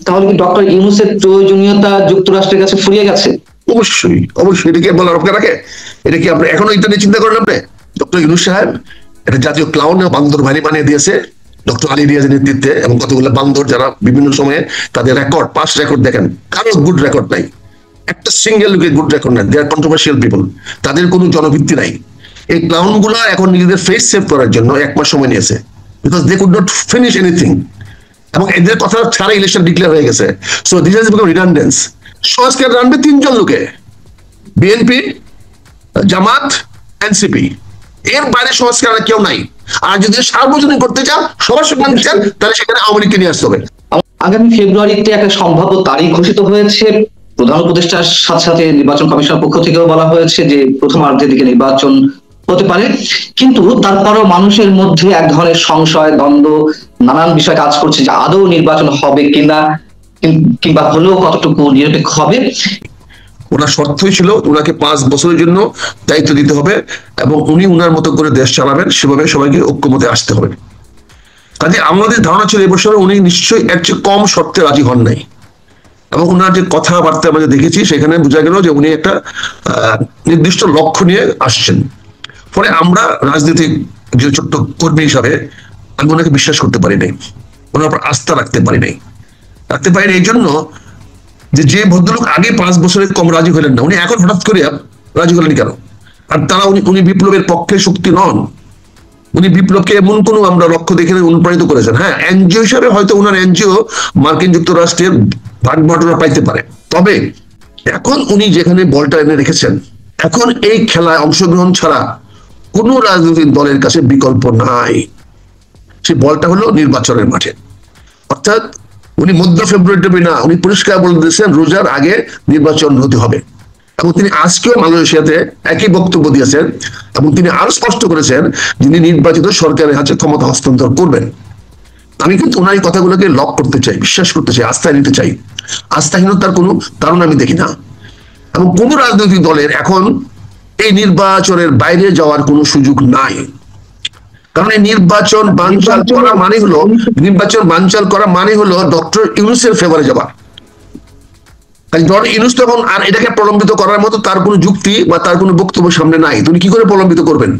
তাহলে কি ডক্টর ইউনূসের প্রয়োজনীয়তা যুক্তরাষ্ট্রের কাছে ফুরিয়ে গেছে? অবশ্যই অবশ্যই, এটা কি বলার অপেক্ষা রাখে? এটা কি আপনি এখনো এটা নিয়ে চিন্তা করেন? আপনি ডক্টর ইউনূস সাহেব এটা জাতীয় ক্লাউন বান্দর ভারী বানিয়ে দিয়েছে ডক্টর আলী রিয়াজের নেতৃত্বে, এবং কতগুলো বান্দর যারা বিভিন্ন সময়ে তাদের রেকর্ড, পাস্ট রেকর্ড দেখেন, কারো গুড রেকর্ড নাই, একটা সিঙ্গেল লোকের গুড রেকর্ড নাই। দে আর কন্ট্রোভার্সিয়াল পিপল, তাদের কোনো জনভিত্তি নাই। এই ক্লাউন গুলা এখন নিজেদের ফেস সেভ করার জন্য 1 মাস সময় নিয়েছে, because they could not finish anything, এবং এদের কথা ছাড়া ইলেকশন ডিক্লেয়ার হয়ে গেছে। So this has become redundance. সংস্কার রানবে 3 জন লোকে, বিএনপি, জামাত, এনসিপি, এর বাইরে সংস্কার কেউ নাই। আর যদি সার্বজনীন করতে চান, সবার সঙ্গে আনতে চান, তাহলে সেখানে আওয়ামী লীগকে নিয়ে আসতে হবে। আগামী ফেব্রুয়ারিতে একটা সম্ভাব্য তারিখ ঘোষিত হয়েছে। প্রধান উপদেষ্টার সাথে সাথে নির্বাচন কমিশনের পক্ষ থেকেও বলা হয়েছে যে প্রথমার্ধের দিকে নির্বাচন হতে পারে, কিন্তু তারপরও মানুষের মধ্যে এক ধরনের সংশয়, দ্বন্দ্ব, নানান বিষয় কাজ করছে যে আদৌ নির্বাচন হবে কিনা, কিংবা হলেও কতটুকু নিরপেক্ষ হবে। ওনার শর্তই ছিল ওনাকে 5 বছরের জন্য দায়িত্ব দিতে হবে, এবং উনি উনার মতো করে দেশ চালাবেন, সেভাবে সবাইকে ঐক্যমতে আসতে হবে। কাজে আমাদের ধারণা ছিল এবছর উনি নিশ্চয়ই এর চেয়ে কম শর্তে রাজি হন নাই, এবং ওনার যে কথাবার্তা আমরা দেখেছি সেখানে বোঝা গেল যে উনি একটা নির্দিষ্ট লক্ষ্য নিয়ে আসছেন। ফলে আমরা রাজনৈতিক যে ছোট্ট কর্মী হিসাবে আমি ওনাকে বিশ্বাস করতে পারি নাই, ওনার উপর আস্থা রাখতে পারি নাই। এই জন্য যে ভদ্রলোক আগে 5 বছরের কম রাজি হলেন না, উনি এখন হঠাৎ করে রাজি হলেন কেন? আর তারা উনি বিপ্লবের পক্ষে শক্তি নন, উনি বিপ্লবকে এমন কোন আমরা লক্ষ্য দেখে অনুপ্রাণিত করেছেন। হ্যাঁ, এনজিও হিসাবে হয়তো ওনার এনজিও মার্কিন যুক্তরাষ্ট্রের ভাগ বটনা পাইতে পারে, তবে এখন উনি যেখানে বলটা এনে রেখেছেন, এখন এই খেলায় অংশগ্রহণ ছাড়া কোন রাজনৈতিক দলের কাছে বিকল্প নাই। সেই বলটা হলো নির্বাচনের মাঠে। অর্থাৎ উনি মধ্য ফেব্রুয়ারি না, উনি পরিষ্কার বলে দিয়েছেন রোজার আগে নির্বাচন হতে হবে, এবং তিনি আজকেও মালয়েশিয়াতে একই বক্তব্য দিয়েছেন, এবং তিনি আরো স্পষ্ট করেছেন যিনি নির্বাচিত সরকারের হাতে ক্ষমতা হস্তান্তর করবেন। আমি কিন্তু ওনার এই কথাগুলোকে লক করতে চাই, বিশ্বাস করতে চাই, আস্থায় নিতে চাই। আস্থাহীনতার কোনো কারণ আমি দেখি না, এবং কোন রাজনৈতিক দলের এখন এই নির্বাচনের বাইরে যাওয়ার কোনো সুযোগ নাই। কারণ এই নির্বাচন বানচাল করা মানে হলো ডক্টর ইউনূসের ফেভারে যাওয়া। ডক্টর ইউনূস তখন আর এটাকে প্রলম্বিত করার মতো তার কোনো যুক্তি বা তার কোনো বক্তব্য সামনে নাই। তুমি কি করে প্রলম্বিত করবেন?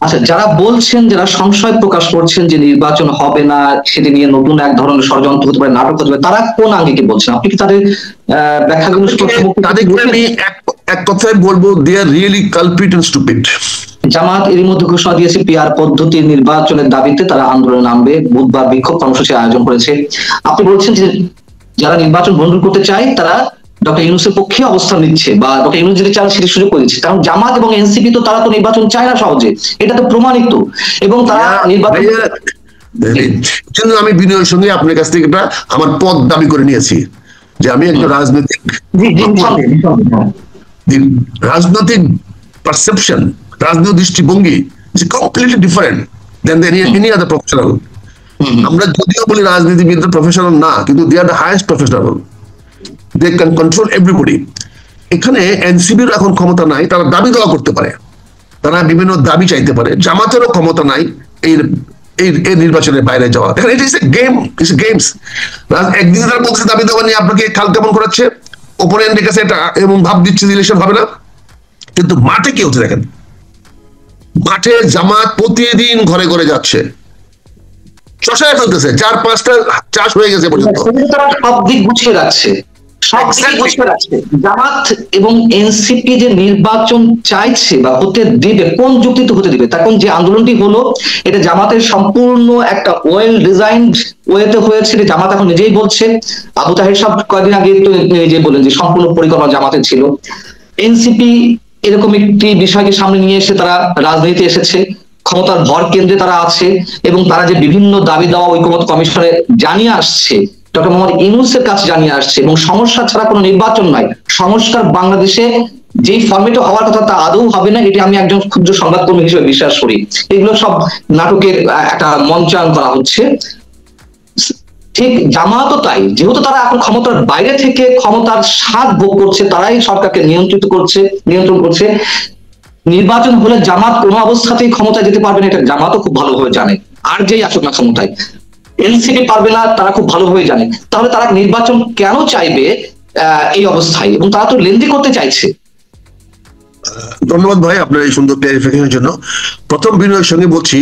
আচ্ছা, যারা বলছেন, যারা সংশয় প্রকাশ করছেন যে নির্বাচন হবে না, সেটি নিয়ে নতুন এক ধরনের ষড়যন্ত্র হতে পারে, নাটক হতে পারে, তারা কোন আঙ্গিকে বলছেন? আপনি কি তাদের ব্যাখ্যাগুলো তাদেরকে আমি এক কথায় বলবো, they are really culprit and stupid. Jamaat এর মধ্যে ঘোষণা দিয়েছে পিআর পদ্ধতির নির্বাচনের দাবিতে তারা আন্দোলনে নামবে, বুধবার বিক্ষোভ কর্মসূচি আয়োজন করেছে। আপনি বলছেন যে যারা নির্বাচন ভণ্ডুল করতে চায় তারা ডক্টর ইউনূসের পক্ষে অবস্থান নিচ্ছে, বা ডক্টর ইউনূস যেটা চান সেটি সুযোগ করে দিচ্ছে। কারণ জামাত এবং এনসিপি তো তারা তো নির্বাচন চায় না সহজে, এটা তো প্রমাণিত। এবং তারা নির্বাচন আমি বিনয়ের সঙ্গে আপনার কাছ থেকে আমার পদ দাবি করে নিয়েছি যে আমি একটা রাজনৈতিক পারসেপশন, রাজনৈতিক দৃষ্টিভঙ্গি completely different than any other professional. আমরা যদিও বলি রাজনীতিবিদ প্রফেশনাল না, কিন্তু they are the highest professional, they can control everybody. এখানে এনসিপির এখন ক্ষমতা নাই, তারা দাবি দেওয়া করতে পারে, তারা বিভিন্ন দাবি চাইতে পারে। জামাতেরও ক্ষমতা নাই এই নির্বাচনের বাইরে যাওয়া। দেখেন, it is a game, it's games. একদিন তারা বলছে দাবি দেওয়া নিয়ে আপনাকে খাল কেমন করাচ্ছে, ওপোনেন্টের কাছে এটা এবং ভাব দিচ্ছে ইলেকশন হবে না, কিন্তু মাঠে কি হচ্ছে দেখেন। মাঠে জামাত প্রতিদিন ঘরে ঘরে যাচ্ছে, চষায় ফেলতেছে, 4-5টা চাষ হয়ে গেছে পর্যন্ত, সব দিক গুছিয়ে রাখছে। জামাত এবং এনসিপি যে নির্বাচন চাইছে বা হতে দিবে, কোন যুক্তিতে হতে দিবে? তখন যে আন্দোলনটি হলো, এটা জামাতের সম্পূর্ণ একটা ওয়েল ডিজাইনড ওয়েতে হয়েছে। জামাত এখন নিজেই বলছে, আবু তাহের সাহেব কয়েকদিন আগে তো নিজেই বলেন যে সম্পূর্ণ পরিকল্পনা জামাতের ছিল। এনসিপি এরকম একটি বিষয়কে সামনে নিয়ে এসে তারা রাজনীতি এসেছে, ক্ষমতার ভর কেন্দ্রে তারা আছে, এবং তারা যে বিভিন্ন দাবি দেওয়া ঐকমত্য কমিশনে জানিয়ে আসছে, ডক্টর মোহাম্মদ ইউনূসের কাছে জানিয়ে আসছে, এবং সমস্যা ছাড়া কোনো নির্বাচন নয়, সংস্কার বাংলাদেশে যেই ফরম্যাটে হওয়ার কথা তা আদৌ হবে না, এটি আমি একজন ক্ষুদ্র সংবাদকর্মী হিসেবে বিশ্বাস করি। এগুলো সব নাটকের একটা মঞ্চায়ন করা হচ্ছে। ঠিক জামাতও তাই, যেহেতু তারা এখন ক্ষমতার বাইরে থেকে ক্ষমতার স্বাদ ভোগ করছে, তারাই সরকারকে নিয়ন্ত্রণ করছে। নির্বাচন হলে জামাত কোনো অবস্থাতেই ক্ষমতায় যেতে পারবে না, এটা জামাতও খুব ভালোভাবে জানে, আর যেই আসুক না ক্ষমতায়। এনসিপি পারবে না তারা খুব ভালোভাবে জানে, তাহলে তারা নির্বাচন কেন চাইবে এই অবস্থায়, এবং তারা তো লেন্দি করতে চাইছে। ধন্যবাদ ভাই আপনার এই সুন্দর ক্লারিফিকেশনের জন্য। প্রথম বিনয়ের সঙ্গে বলছি,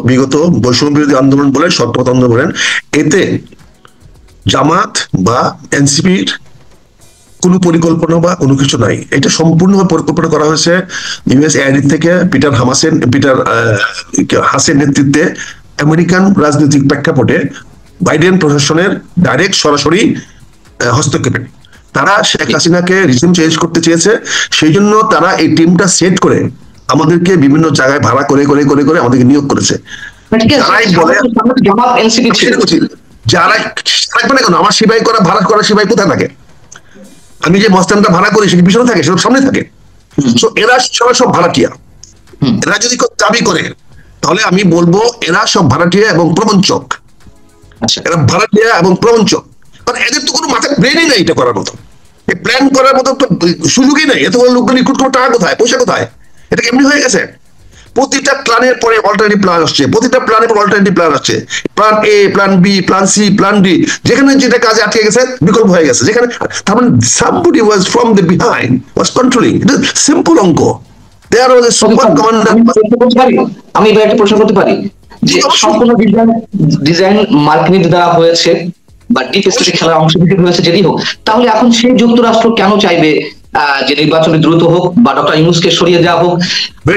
বিগত বৈষম্য বিরোধী আন্দোলন বলেন, সত্যপথ আন্দোলন বলেন, এতে জামাত বা এনসিপির কোনো পরিকল্পনা বা কোনো কিছু নাই। এটা সম্পূর্ণভাবে পরিকল্পনা করা হয়েছে ইউএসএআইডি থেকে পিটার হাসের নেতৃত্বে আমেরিকান রাজনৈতিক প্রেক্ষাপটে বাইডেন প্রশাসনের ডাইরেক্ট সরাসরি হস্তক্ষেপে তারা শেখ হাসিনাকে রিজিম চেঞ্জ করতে চেয়েছে। সেই জন্য তারা এই টিমটা সেট করে আমাদেরকে বিভিন্ন জায়গায় ভাড়া করে করে করে করে আমাদেরকে নিয়োগ করেছে। যারা থাকবে না কেন, আমার সিপাই করা ভাড়া করা সিপাই কোথায় থাকে? আমি যে মস্তানটা ভাড়া করি সেটা পিছনে থাকে, সেটা সামনে থাকে। এরা সব ভাড়াটিয়া। এরা যদি দাবি করে তাহলে আমি বলবো এরা সব ভাড়াটিয়া এবং প্রবঞ্চক। এরা ভাড়াটিয়া এবং প্রবঞ্চক, কারণ এদের তো কোনো মাথায় ব্রেনই নেই এটা করার মতো, প্ল্যান করার মতো সুযোগই নেই। এত বড় লোকটা রিক্রুট করার টাকা কোথায়, পয়সা কোথায়? এটা কেমনি হয়ে গেছে? প্রতিটা প্ল্যানের পরে অল্টারনেটিভ প্ল্যান আসছে, প্রতিটা প্ল্যানের পর অল্টারনেটিভ প্ল্যান আসছে। Plan A, plan B, plan C, plan D, যেখানে যেটা কাজে আটকে গেছে বিকল্প হয়ে গেছে। যেখানে তার মানে somebody was from the behind was controlling. এটা সিম্পল অঙ্ক। There was a super commander. আমি এবার একটা প্রশ্ন করতে পারি যে সম্পূর্ণ ডিজাইন মার্কেটিং দ্বারা হয়েছে বা ডিপ স্টেটে খেলার অংশ থেকে হয়েছে যদি হোক, তাহলে এখন সেই যুক্তরাষ্ট্র কেন চাইবে যে নির্বাচনে দ্রুত হোক বা ডক্টর ইউনূসকে সরিয়ে দেওয়া হোক?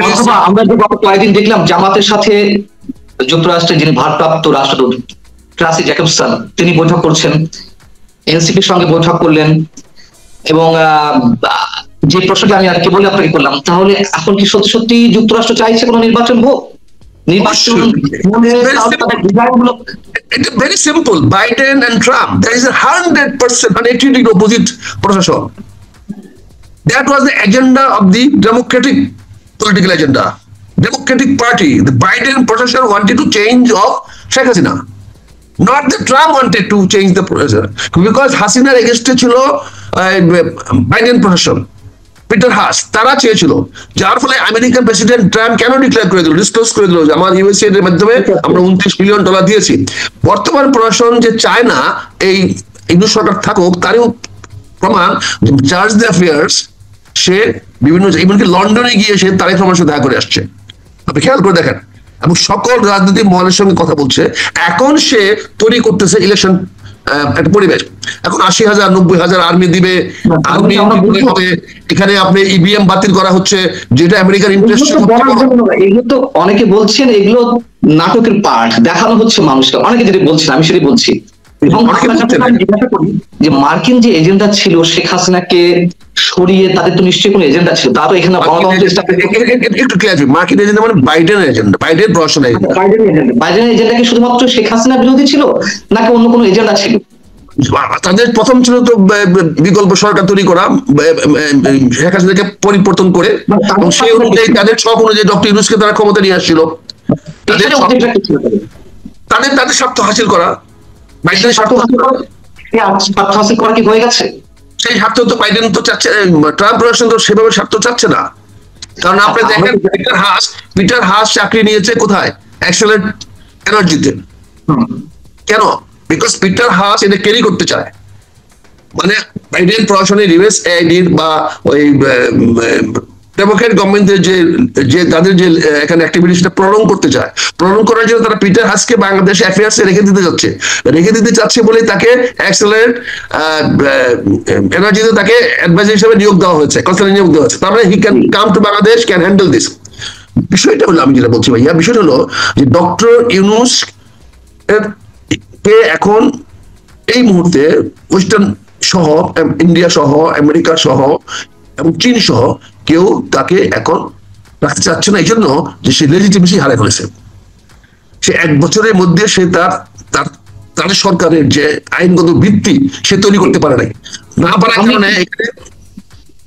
অথবা আমরা যে গত কয়েকদিন দেখলাম জামাতের সাথে যুক্তরাষ্ট্রের যিনি ভারপ্রাপ্ত রাষ্ট্রদূত ট্রাসি জ্যাকবসন তিনি বৈঠক করছেন, এনসিপির সঙ্গে বৈঠক করলেন, এবং যে প্রশ্নটা আমি আর কেবল আপনাকে করলাম, তাহলে এখন কি সত্যি সত্যি যুক্তরাষ্ট্র চাইছে কোনো নির্বাচন হোক? নির্বাচন very simple. Biden and Trump, there is a 100% 180-degree opposite procession. That was the agenda of the Democratic political agenda. Democratic Party, the Biden procession wanted to change of Sheikh Hasina. Not that Trump wanted to change the procession, because Hasina against ছিল Biden procession. Peter Haas তারা চেয়েছিল, যার ফলে American president Trump কেন declare করে দিল, disclose করে দিল যে আমার ইউএসএ এর মাধ্যমে আমরা $29 বিলিয়ন দিয়েছি। বর্তমান প্রশাসন যে চায় না এই ইউনুস সরকার থাকুক, তারও প্রমাণ চার্জ দ্য অ্যাফেয়ার্স সে বিভিন্ন এমনকি লন্ডনে গিয়ে সে তারেক রহমানের সাথে দেখা করে আসছে। আপনি খেয়াল করে দেখেন, এবং সকল রাজনৈতিক মহলের সঙ্গে কথা বলছে। এখন সে তৈরি করতেছে ইলেকশন একটা পরিবেশ। এখন 80,000 90,000 আর্মি দিবে, আর্মি হবে, এখানে আপনি ইভিএম বাতিল করা হচ্ছে, যেটা আমেরিকার ইন্টারেস্ট। এগুলো তো অনেকে বলছেন এগুলো নাটকের পার্ট, দেখানো হচ্ছে মানুষকে, অনেকে যেটা বলছেন আমি সেটাই বলছি। এবং যে মার্কিন যে এজেন্ডা ছিল শেখ হাসিনাকে সরিয়ে, তাদের তো নিশ্চয়ই কোনো এজেন্ডা ছিল, তা তো এখানে একটু ক্লিয়ার। মার্কিন এজেন্ডা মানে বাইডেনের এজেন্ডা, বাইডেন প্রশাসনের এজেন্ডা। বাইডেনের এজেন্ডা কি শুধুমাত্র শেখ হাসিনা বিরোধী ছিল নাকি অন্য কোনো এজেন্ডা ছিল? তাদের প্রথম ছিল তো বিকল্প সরকার তৈরি করা, শেখ হাসিনাকে পরিবর্তন করে, এবং সেই অনুযায়ী তাদের ছক অনুযায়ী ডক্টর ইউনূসকে তারা ক্ষমতা নিয়ে আসছিল। তাদের স্বার্থ হাসিল করা, বাইডেনের স্বার্থ হাসিল করা কি হয়ে গেছে? সেই স্বার্থ তো বাইডেন তো চাচ্ছে, ট্রাম্প প্রশাসন তো সেভাবে স্বার্থ চাচ্ছে না। কারণ আপনি দেখেন পিটার হাস চাকরি নিয়েছে কোথায়? এক্সেলেন্ট এনার্জিতে। কেন? বিকজ পিটার হাস এটা ক্যারি করতে চায়। মানে বাইডেন প্রশাসনের ইউএসএআইডির বা ওই ডেমোক্রেট গভর্নমেন্টের যে তাদের যে এখানে অ্যাক্টিভিটিসটা প্রলং করতে চায়, প্রলং করার জন্য তারা পিটার হাসকে বাংলাদেশ অ্যাফেয়ার্সে রেখে দিতে চাচ্ছে বলে তাকে এক্সেলেন্ট এনার্জিতে তাকে অ্যাডভাইজার হিসেবে নিয়োগ দেওয়া হয়েছে, কনসালটেন্ট নিয়োগ দেওয়া হয়েছে। তার মানে he can come to Bangladesh, can handle this. বিষয়টা হলো, আমি যেটা বলছি ভাইয়া, বিষয়টা হলো যে ডক্টর ইউনূস কে এখন এই মুহূর্তে ওয়েস্টার্ন সহ, ইন্ডিয়া সহ, আমেরিকা সহ এবং চীন সহ কেউ তাকে এখন রাখতে চাচ্ছে না, এই জন্য যে সে লেজিটিমেসি হারিয়ে ফেলেছে। সে 1 বছরের মধ্যে সে তার সরকারের যে আইনগত ভিত্তি সে তৈরি করতে পারে নাই, না পারার কারণে এখানে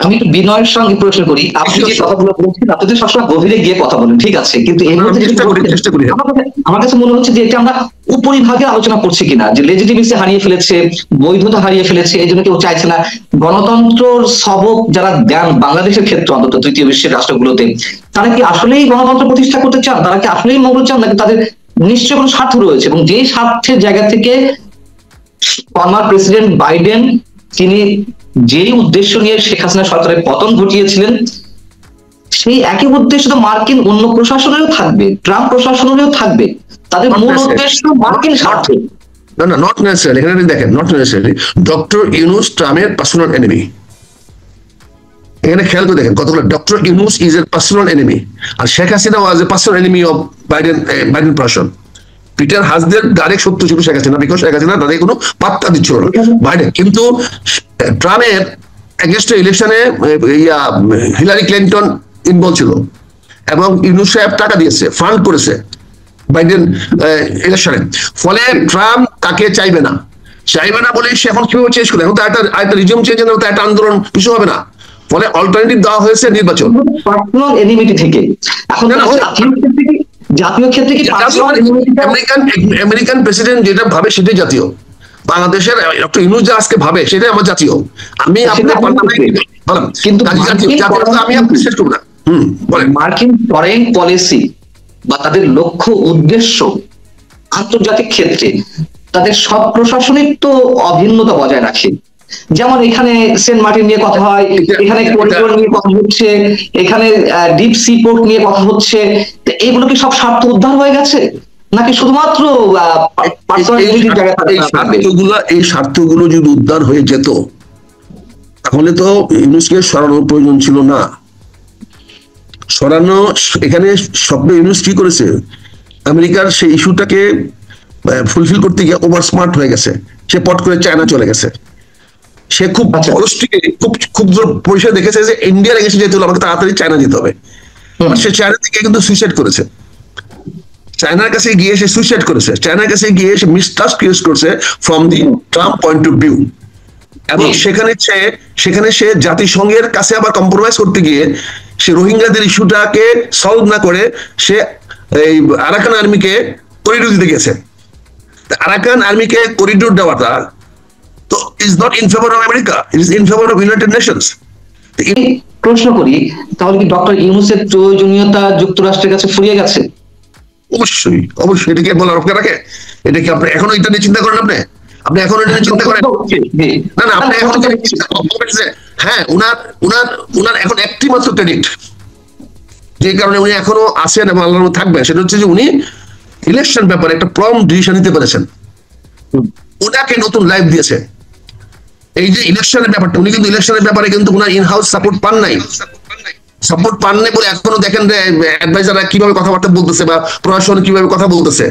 আমি একটু বিনয়ের সঙ্গে প্রশ্ন করি, আপনি যে কথাগুলো বলছেন আপনি তো সবসময় গভীরে গিয়ে কথা বলেন, ঠিক আছে, কিন্তু এর মধ্যে চেষ্টা করি। আমার কাছে মনে হচ্ছে যে এটা আমরা উপরিভাগে আলোচনা করছি কিনা, যে লেজিটিমেসি হারিয়ে ফেলেছে, বৈধতা হারিয়ে ফেলেছে, এই জন্য কেউ চাইছে না। গণতন্ত্রর সবক যারা দেন বাংলাদেশের ক্ষেত্রে, অন্তত তৃতীয় বিশ্বের রাষ্ট্রগুলোতে, তারা কি আসলেই গণতন্ত্র প্রতিষ্ঠা করতে চান? তারা কি আসলেই মঙ্গল চান, নাকি তাদের নিশ্চয় কোনো স্বার্থ রয়েছে, এবং যে স্বার্থের জায়গা থেকে ফর্মার প্রেসিডেন্ট বাইডেন তিনি যেই উদ্দেশ্য নিয়ে শেখ হাসিনা সরকারের পতন ঘটিয়েছিলেন, সেই একই উদ্দেশ্য তো মার্কিন অন্য প্রশাসনেরও থাকবে, ট্রাম্প প্রশাসনেরও থাকবে। তাদের মূল উদ্দেশ্য মার্কিন স্বার্থ। না না, নট নেসেসারি। এখানে দেখেন, নট নেসেসারি ডক্টর ইউনূস ট্রাম্পের পার্সোনাল এনিমি। এখানে খেয়াল করে দেখেন কতগুলো, ডক্টর ইউনূস ইজ এর পার্সোনাল এনিমি, আর Sheikh Hasina was a personal enemy of Biden প্রশাসন। পিটার হাসদের ডাইরেক্ট শত্রু ছিল শেখ হাসিনা, বিকজ শেখ হাসিনা তাদের কোনো পাত্তা দিচ্ছিল না বাইডেন। কিন্তু ট্রাম্পের এগেনস্টে ইলেকশনে হিলারি ক্লিন্টন ইনভলভ ছিল, এবং ইউনূস সাহেব টাকা দিয়েছে, ফান্ড করেছে বাইডেন ইলেকশনে। ফলে ট্রাম্প তাকে চাইবে না বলে সে এখন কিভাবে চেঞ্জ করে, এখন তো একটা রিজিউম চেঞ্জ হবে, তো একটা আন্দোলন কিছু হবে না। ফলে অল্টারনেটিভ দেওয়া হয়েছে নির্বাচন। পার্সোনাল এনিমিটি থেকে এখন জাতীয় ক্ষেত্রে কি আমেরিকান প্রেসিডেন্ট যেটা ভাবে সেটাই জাতীয়। বাংলাদেশের ডক্টর ইউনূস যা আজকে ভাবে সেটাই আমার জাতীয়। আমি আপনার কিন্তু আমি আপনি শেষ করবো না। বলেন। মার্কিন ফরেন পলিসি বা তাদের লক্ষ্য উদ্দেশ্য আন্তর্জাতিক ক্ষেত্রে তাদের সব প্রশাসনিক তো অভিন্নতা বজায় রাখে। যেমন এখানে সেন্ট মার্টিন নিয়ে কথা হয়, এখানে করিডোর নিয়ে কথা হচ্ছে, এখানে ডিপ সি পোর্ট নিয়ে কথা হচ্ছে। এইগুলো কি সব স্বার্থ উদ্ধার হয়ে গেছে, নাকি শুধুমাত্র এই স্বার্থগুলো যদি উদ্ধার হয়ে যেত তাহলে তো ইউনূসকে সরানোর প্রয়োজন ছিল না। সরানো, এখানে স্বপ্ন ইউনূস কি করেছে, আমেরিকার সেই ইস্যুটাকে ফুলফিল করতে গিয়ে ওভার স্মার্ট হয়ে গেছে। সে পট করে চায়না চলে গেছে। সে খুব খুব ক্ষুদ্র পরিসরে দেখেছে যে ইন্ডিয়ার এগেন্সে যেতে হলে আমাকে তাড়াতাড়ি চায়না যেতে হবে। সে চায়না থেকে কিন্তু সুইসাইড করেছে, চায়নার কাছে গিয়ে সে সুইসাইড করেছে, চায়নার কাছে গিয়ে সে মিসট্রাস্ট ক্রিয়েট করেছে from the Trump point of view. এবং সেখানে সে জাতিসংঘের কাছে আবার কম্প্রোমাইজ করতে গিয়ে সে রোহিঙ্গাদের ইস্যুটাকে সলভ না করে সে এই আরাকান আর্মিকে করিডোর দিতে গেছে। আরাকান আর্মিকে করিডোর দেওয়াটা তো is not in favour of America, it is in favour of United Nations. প্রশ্ন করি, তাহলে কি ডক্টর ইউনূসের প্রয়োজনীয়তা যুক্তরাষ্ট্রের কাছে ফুরিয়ে গেছে? অবশ্যই অবশ্যই, এটাকে বলার অপেক্ষা রাখে? এটা কি আপনি এখনো এটা নিয়ে চিন্তা করেন? আপনি এখন এটা নিয়ে চিন্তা করেন? না না, আপনি এখন হ্যাঁ, উনার এখন একটি মাত্র ক্রেডিট যে কারণে উনি এখনো আছেন এবং আল্লাহর থাকবেন, সেটা হচ্ছে যে উনি ইলেকশন ব্যাপারে একটা প্রম্পট ডিসিশন নিতে পেরেছেন। ওনাকে নতুন লাইফ দিয়েছে এই যে ইলেকশনের ব্যাপারটা। উনি কিন্তু ইলেকশনের ব্যাপারে কিন্তু উনার ইন হাউস সাপোর্ট পান নাই বলে এখনো দেখেন যে অ্যাডভাইজাররা কিভাবে কথাবার্তা বলতেছে বা প্রশাসন কিভাবে কথা বলতেছে।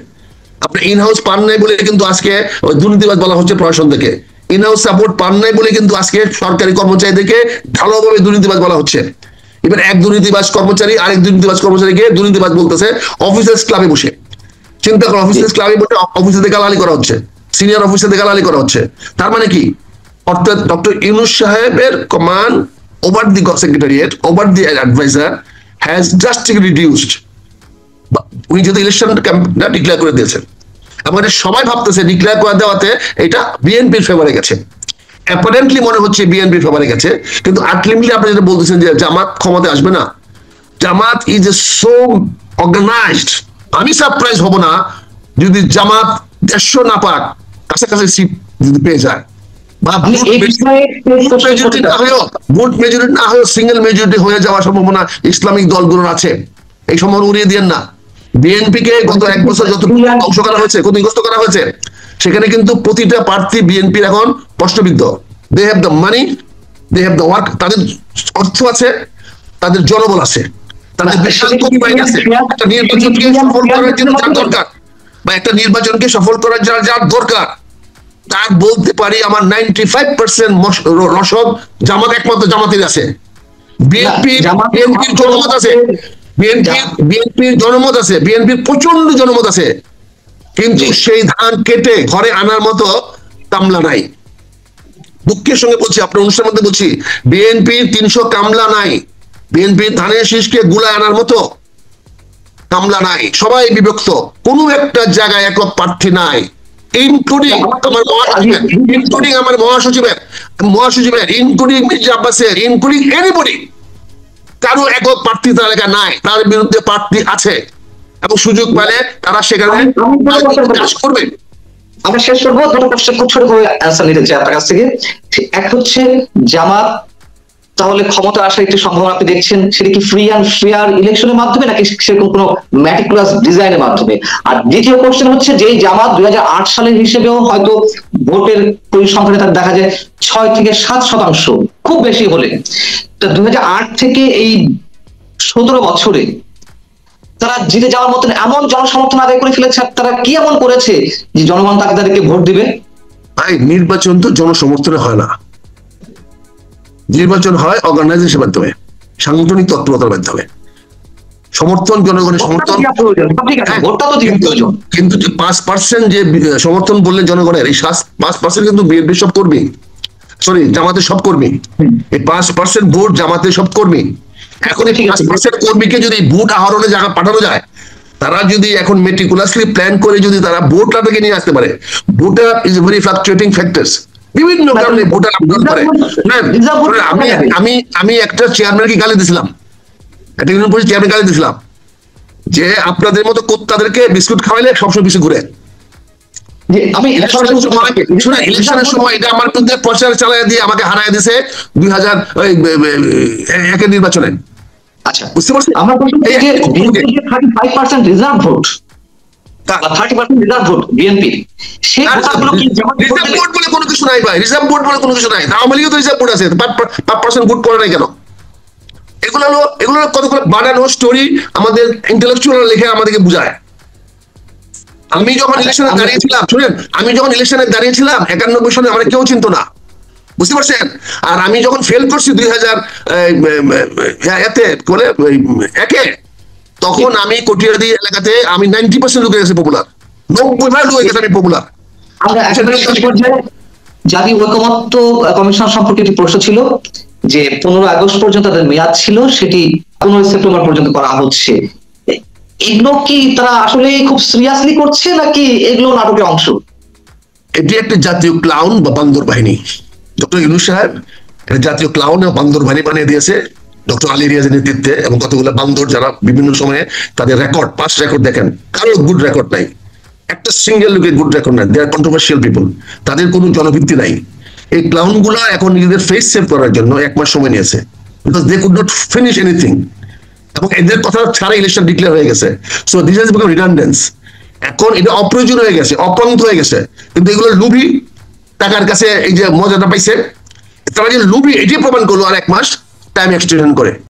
আপনি ইন হাউস পান নাই বলে কিন্তু আজকে ওই দুর্নীতিবাজ বলা হচ্ছে প্রশাসন থেকে। ইন হাউস সাপোর্ট পান নাই বলে কিন্তু আজকে সরকারি কর্মচারীদেরকে ঢালাওভাবে দুর্নীতিবাজ বলা হচ্ছে। এবার এক দুর্নীতিবাজ কর্মচারী আরেক দুর্নীতিবাজ কর্মচারীকে দুর্নীতিবাজ বলতেছে অফিসার্স ক্লাবে বসে। চিন্তা করো, অফিসার্স ক্লাবে বসে অফিসে গালালি করা হচ্ছে, সিনিয়র অফিসারদের গালালি করা হচ্ছে। তার মানে কি? অর্থাৎ ডক্টর ইউনূস সাহেবের command over the secretariat, over the adviser has drastically reduced. উনি যদি ইলেকশনটা ডিক্লেয়ার করে দিয়েছেন, আমাদের সবাই ভাবতেছে ডিক্লেয়ার করে দেওয়াতে এটা বিএনপির ফেভারে গেছে। অ্যাপারেন্টলি মনে হচ্ছে বিএনপির ফেভারে গেছে, কিন্তু আলটিমেটলি আপনি যেটা বলতেছেন যে জামাত ক্ষমতা আসবে না, জামাত ইজ এ সো অর্গানাইজড। আমি সারপ্রাইজ হব না যদি জামাত 150 না পাক, কাছাকাছি সিট যদি পেয়ে যায়, বা ভোট মেজরিটি না হয়েও সিঙ্গেল মেজরিটি হয়ে যাওয়ার সম্ভাবনা ইসলামিক দলগুলোর আছে। এই সম্ভাবনা উড়িয়ে দিয়েন না। বিএনপি কে গত 1 বছর যত ধ্বংস করা হয়েছে, ক্ষতিগ্রস্ত করা হয়েছে, সেখানে কিন্তু প্রতিটা প্রার্থী বিএনপির এখন প্রশ্নবিদ্ধ। They have the money, they have the work, তাদের অর্থ আছে, তাদের জনবল আছে, তাদের বিশাল কোম্পানি আছে। একটা নির্বাচনকে সফল করার জন্য যার দরকার, বা একটা নির্বাচনকে সফল করার যার দরকার, তার বলতে পারি আমার 95% রসদ জামাত, একমাত্র জামাতের আছে। বিএনপির জনমত আছে, বিএনপির জনমত আছে, বিএনপির প্রচন্ড জনমত আছে, কিন্তু সেই ধান কেটে ঘরে আনার মতো কামলা নাই। দুঃখের সঙ্গে বলছি, আপনার অনুষ্ঠানের মধ্যে বলছি, বিএনপির 300 কামলা নাই, বিএনপির ধানের শীষকে গুলায় আনার মতো কামলা নাই। সবাই বিভক্ত, কোনো একটা জায়গায় একক প্রার্থী নাই, ইনক্লুডিং আমার মহাসচিবের, ইনক্লুডিং মির্জা আব্বাসের, ইনক্লুডিং এনিবডি। কারো একক প্রার্থী তালিকা নাই, তার বিরুদ্ধে প্রার্থী আছে। এবং সুযোগ পেলে তারা সেখানে কাজ করবে। আমরা শেষ করবো, দুটো প্রশ্ন খুব ছোট করে অ্যান্সার নিতে চাই আপনার কাছ থেকে। এক হচ্ছে জামাত তাহলে ক্ষমতা আসার একটি সম্ভাবনা আপনি দেখছেন, সেটা কি ফ্রি অ্যান্ড ফেয়ার ইলেকশনের মাধ্যমে নাকি সেরকম কোনো ম্যাটিকুলাস ডিজাইনের মাধ্যমে? আর দ্বিতীয় কোশ্চেন হচ্ছে যে জামাত 2008 সালের হিসেবেও হয়তো ভোটের পরিসংখ্যানে তার দেখা যায় 6 থেকে 7% খুব বেশি হলে, তো 2008 থেকে এই 17 বছরে তারা জিতে যাওয়ার মতন এমন জনসমর্থন আদায় করে ফেলেছে, তারা কি এমন করেছে যে জনগণ তাদেরকে ভোট দিবে? ভাই নির্বাচন তো জনসমর্থনে হয় না, নির্বাচন হয় অর্গানাইজেশনের মাধ্যমে, সাংগঠনিক তৎপরতার মাধ্যমে। সমর্থন, জনগণের সমর্থন, কিন্তু 5% যে সমর্থন বললেন জনগণের, এই 5% কিন্তু বিএনপির সব কর্মী, সরি জামাতের সব কর্মী। এই 5% ভোট জামাতের সব কর্মী। এখন এই 5% কর্মীকে যদি ভোট আহরণে জায়গা পাঠানো যায়, তারা যদি এখন মেটিকুলাসলি প্ল্যান করে যদি তারা ভোটটা থেকে নিয়ে আসতে পারে। Voter is very fluctuating factors, বিভিন্ন কারণে ভোটার আপডাউন করে। আমি একটা চেয়ারম্যানকে গালি দিছিলাম, একটা ইউনিয়ন পরিষদ চেয়ারম্যান গালি দিছিলাম যে আপনাদের মতো কুত্তাদেরকে বিস্কুট খাওয়াইলে সবসময় পিছু ঘুরে। আমি ইলেকশনের সময় এটা আমার বিরুদ্ধে প্রচার চালিয়ে দিয়ে আমাকে হারাই দিয়েছে 2001 নির্বাচনে। আচ্ছা, বুঝতে পারছি। আমরা এই যে 35% reserve vote, 30% reserve vote BNP, সেই ভোটগুলো কি রিজার্ভ ভোট বলে কোনো কিছু নাই ভাই, রিজার্ভ ভোট বলে কোনো কিছু নাই। আওয়ামী লীগও তো রিজার্ভ ভোট আছে, 5% ভোট পড়ে নাই কেন? এগুলো কতগুলো বানানো স্টোরি আমাদের ইন্টেলেকচুয়াল লিখে আমাদেরকে বুঝায়। আমি যখন ইলেকশনে দাঁড়িয়েছিলাম, শুনেন, আমি যখন ইলেকশনে দাঁড়িয়েছিলাম 91 সালে আমার কেউ চিনতো না, বুঝতে পারছেন? আর আমি যখন ফেল করছি 2001 তখন আমি কটিয়াদি এলাকাতে আমি 90% লোক গেছে পপুলার, 90% লোক গেছে আমি পপুলার। জাতীয় ঐকমত্য কমিশন সম্পর্কে একটি প্রশ্ন ছিল যে 15 আগস্ট পর্যন্ত তাদের মেয়াদ ছিল, সেটি 15 সেপ্টেম্বর পর্যন্ত করা হচ্ছে। এগুলো কি তারা আসলে খুব সিরিয়াসলি করছে নাকি এগুলো নাটকের অংশ? এটি একটা জাতীয় ক্লাউন বা বান্দর বাহিনী। ডক্টর ইউনূস সাহেব একটা জাতীয় ক্লাউন এবং বান্দর বাহিনী বানিয়ে দিয়েছে ডক্টর আলী রিয়াজের নেতৃত্বে, এবং কতগুলো বান্দর যারা বিভিন্ন সময়ে তাদের রেকর্ড, পাস্ট রেকর্ড দেখেন, কারো গুড রেকর্ড নাই, একটা সিঙ্গেল লোকের গুড রেকর্ড নাই। দে আর কন্ট্রোভার্সিয়াল পিপল, তাদের কোনো জনভিত্তি নাই। এই ক্লাউন গুলা এখন নিজেদের ফেস সেভ করার জন্য 1 মাস সময় নিয়েছে, because they could not finish anything, এবং এদের কথা ছাড়া ইলেকশন ডিক্লেয়ার হয়ে গেছে। So this has become redundance. এখন এটা অপ্রয়োজন হয়ে গেছে, অপন্থ হয়ে গেছে। কিন্তু এগুলো লুভি, টাকার কাছে এই যে মজাটা পাইছে, তারা যে লুভি এটি প্রমাণ করলো আর 1 মাস টাইম এক্সটেনশন করে।